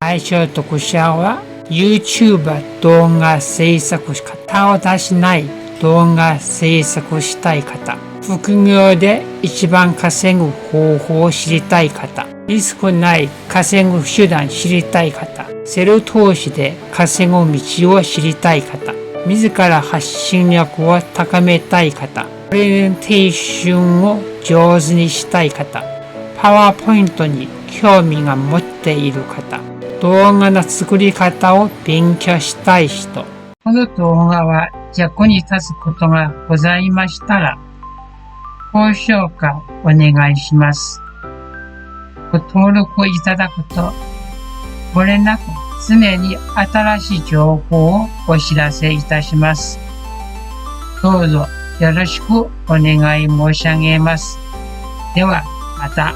対象特者は YouTuber 動画制作型を出しない動画制作したい方、副業で一番稼ぐ方法を知りたい方、リスクない稼ぐ手段知りたい方、セル投資で稼ぐ道を知りたい方、自ら発信力を高めたい方、プレゼンテーションを上手にしたい方、パワーポイントに興味が持っている方、動画の作り方を勉強したい人、この動画は役に立つことがございましたら、高評価お願いします。ご登録いただくと、漏れなく常に新しい情報をお知らせいたします。どうぞよろしくお願い申し上げます。ではまた。